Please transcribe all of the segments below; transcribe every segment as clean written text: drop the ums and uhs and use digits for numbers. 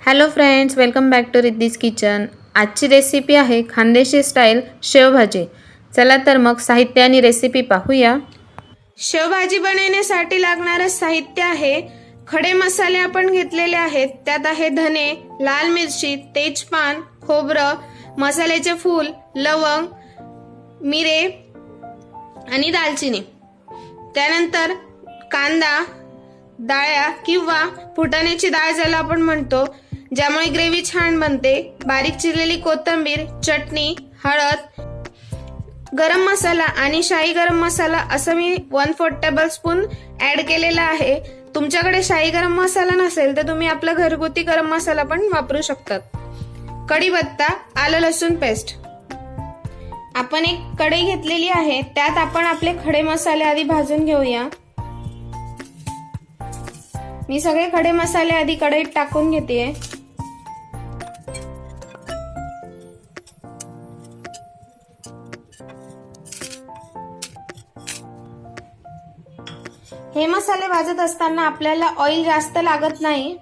Hello friends, welcome back to Riddhi's kitchen. आजची recipe आहे Khandeshi style शेवभाजी। चला तर मग साहित्य आणि रेसिपी पाहूया। शेवभाजी बनवण्यासाठी लागणारे साहित्य आहे खडे मसाले आपण घेतलेले आहेत। त्यात आहे धने, लाल मिरची, तेजपान, खोबरं, मसाल्याचे फूल, लवंग, मिरे आणि दालचिनी। त्यानंतर कांदा, डाळ्या किंवा फुटाण्याची डाळ ज्याला आपण म्हणतो, ज्यामुळे ग्रेव्ही छान बनते, बारीक चिरलेली कोथिंबीर, चटणी, हळद, गरम मसाला आणि शाही गरम मसाला असं मी 1/4 टेबलस्पून ऍड केलेला आहे। तुमच्याकडे शाही गरम मसाला नसेल तर तुम्ही आपला घरगुती गरम मसाला पण वापरू शकतात। कढीपत्ता, आलं लसूण पेस्ट। आपण एक कढई घेतलेली आहे, त्यात आपण आपले खडे मसाले आधी भाजून घेऊया। मी सगळे खडे मसाले आधी कढईत टाकून घेते। हे मसाले भाजत असताना आपल्याला ऑइल जास्त लागत नाही,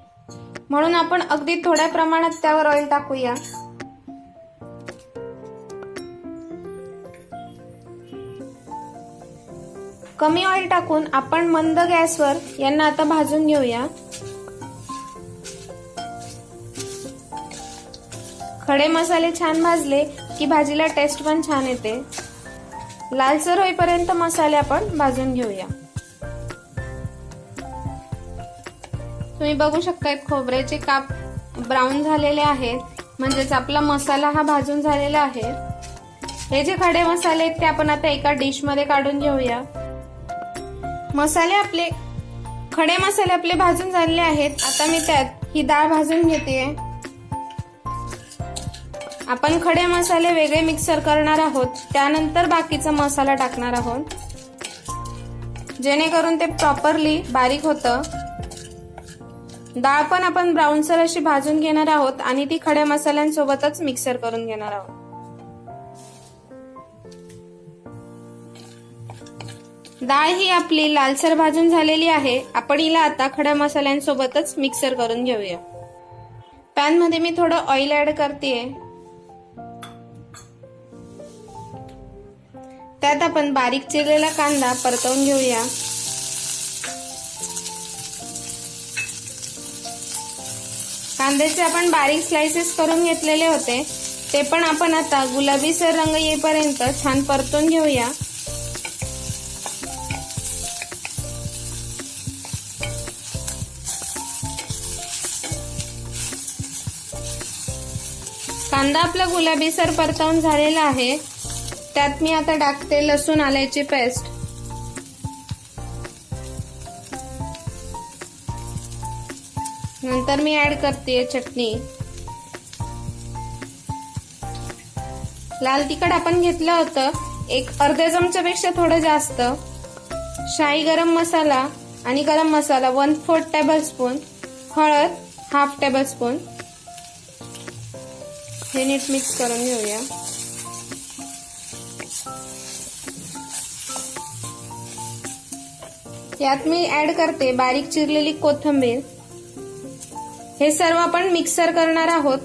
म्हणून आपण अगदी थोड्या प्रमाणात त्यावर ऑइल टाकूया। कमी ऑइल टाकून आपण मंद गॅसवर यांना आता भाजून घेऊया। खडे मसाले छान भाजले की भाजीला टेस्ट पण छान येते। लालसर होईपर्यंत मसाले आपण भाजून घेऊया। तुम्ही बघू शकता खोबऱ्याचे काप ब्राऊन झालेले आहेत, म्हणजेच आपला मसाला हा भाजून झालेला आहे। हे जे खडे मसाले आहेत ते आपण आता एका डिश मध्ये काढून घेऊया। खडे मसाले आपले भाजून झालेले आहेत। आता मी त्यात ही डाळ भाजून घेते। आपण खडे मसाले वेगळे मिक्सर करणार आहोत, त्यानंतर बाकीचा मसाला टाकणार आहोत, जेणेकरून ते प्रॉपरली बारीक होतं। डाळ पण आपण ब्राऊनसर अशी भाजून घेणार आहोत आणि ती खड्या मसाल्यांसोबतच मिक्सर करून घेणार आहोत। डाळ ही आपली लालसर भाजून झालेली आहे। आपण हिला आता खड्या मसाल्यांसोबतच मिक्सर करून घेऊया। पॅन मध्ये मी थोडं ऑइल ऍड करतेय। त्यात आपण बारीक चिरलेला कांदा परतवून घेऊया। कांद्याचे आपण बारीक स्लाइसेस करून घेतलेले होते, ते पण आपण आता गुलाबीसर रंग येईपर्यंत छान परतून घेऊया। कांदा आपला गुलाबीसर परतवून झालेला आहे। त्यात मी आता टाकते लसूण आल्याची पेस्ट। नंतर मी ऍड करते चटणी। लाल तिखट आपण घेतलं होतं एक अर्ध्या चमच्यापेक्षा थोडं जास्त। शाही गरम मसाला आणि गरम मसाला 1/4 टेबलस्पून। हळद 1/2 टेबलस्पून। हे नीट मिक्स करून घेऊया। यात मी ऍड करते बारीक चिरलेली कोथिंबीर। हे सर्व आपण मिक्सर करणार आहोत।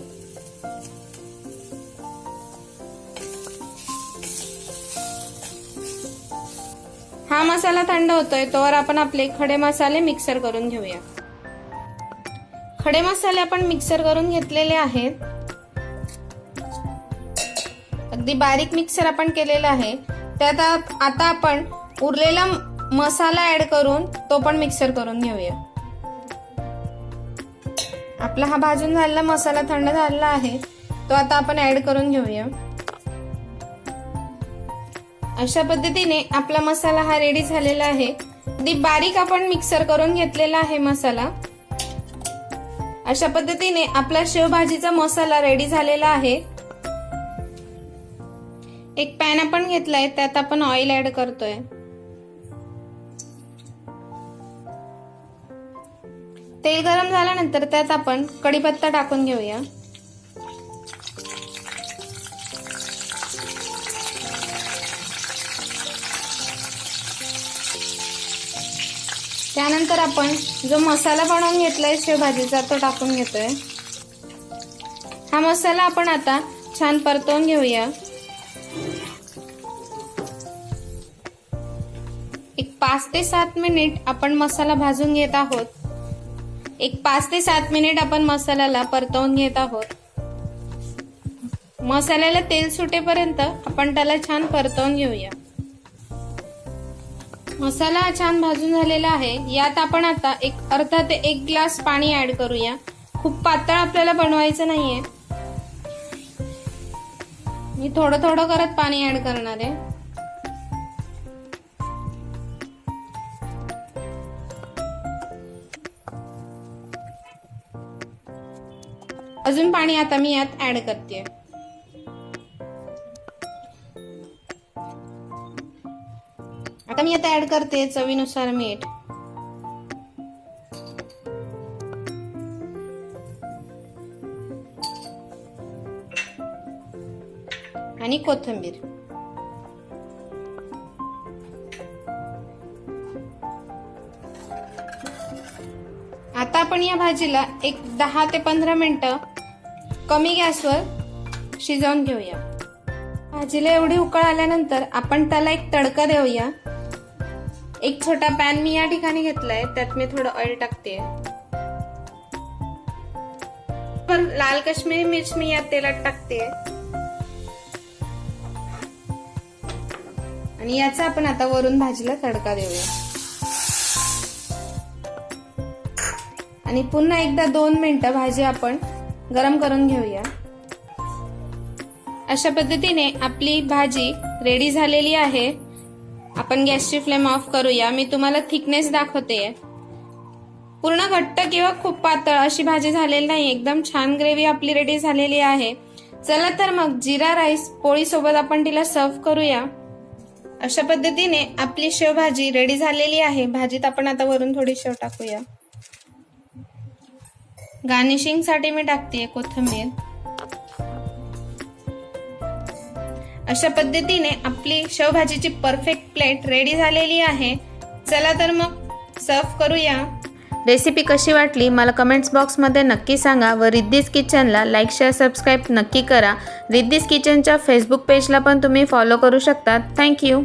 हा मसाला थंड होतोय तोवर आपण आपले खडे मसाले मिक्सर करून घेऊया। खडे मसाले आपण मिक्सर करून घेतलेले आहेत। अगदी बारीक मिक्सर आपण केलेला आहे। त्यात आता आपण उरलेला मसाला ऍड करून तो पण मिक्सर करून घेऊया। आपला हा भाजून झालेला मसाला थंड झालेला आहे, तो आता आपण ऍड करून घेऊया। अशा पद्धतीने आपला मसाला हा रेडी झालेला आहे। अगदी बारीक आपण मिक्सर करून घेतलेला आहे मसाला। अशा पद्धतीने आपला शेवभाजीचा मसाला रेडी झालेला आहे। एक पॅन आपण घेतलाय, त्यात आपण ऑइल ऍड करतोय। तेल गरम झाल्यानंतर त्यात आपण कढीपत्ता टाकून घेऊया। त्यानंतर आपण जो मसाला बनवून घेतलाय शेवभाजीचा तो टाकून घेतोय। हा मसाला आपण आता छान परतवून घेऊया। एक 5 ते 7 मिनिट आपण मसाला भाजून घेत आहोत। एक 5 ते 7 मिनिट आपण मसाल्याला परतवून घेत आहोत। मसाल्याला तेल सुटेपर्यंत आपण त्याला छान परतवून घेऊया। मसाला छान भाजून झालेला आहे। यात आपण आता एक अर्धा ते 1 ग्लास पाणी ऍड करूया। खूप पातळ आपल्याला बनवायचं नाहीये, मी थोडं थोडं करत पाणी ऍड करणार आहे। अजून पाणी आता मी यात ऍड करते। आता मी आता ऍड करते चवीनुसार मीठ आणि कोथिंबीर। आता आपण या भाजीला एक 10 ते 15 मिनिटं कमी गॅसवर शिजवून घेऊया। भाजीला एवढी उकळ आल्यानंतर आपण त्याला एक तडका देऊया। एक छोटा पॅन मी या ठिकाणी घेतलाय, त्यात मी थोडं ऑइल टाकते। लाल काश्मीरी मिर्च मी या तेलात टाकते आणि याचा आपण आता वरून भाजीला तडका देऊया आणि पुन्हा एकदा 2 मिनिटं भाजी आपण गरम करून घेऊया। अशा पद्धतीने आपली भाजी रेडी झालेली आहे। आपण गॅसची फ्लेम ऑफ करूया। मी तुम्हाला थिकनेस दाखवते। पूर्ण घट्ट किंवा खूप पातळ अशी भाजी झालेली नाही, एकदम छान ग्रेव्ही आपली रेडी झालेली आहे। चला तर मग जिरा राईस पोळी सोबत आपण तिला सर्व करूया। अशा पद्धतीने आपली शेवभाजी रेडी झालेली आहे। भाजीत आपण आता वरून थोडी शेव टाकूया। गार्निशिंग साठी मी टाकते कोथिंबीर। अशा पद्धतीने आपली शेवभाजीची परफेक्ट प्लेट रेडी झालेली आहे। चला तर मग सर्व करूया। रेसिपी कशी वाटली मला कमेंट्स बॉक्समध्ये नक्की सांगा व रिद्धीज किचनला लाईक शेअर सबस्क्राईब नक्की करा। रिद्धीज किचनच्या फेसबुक पेजला पण तुम्ही फॉलो करू शकता। थँक्यू।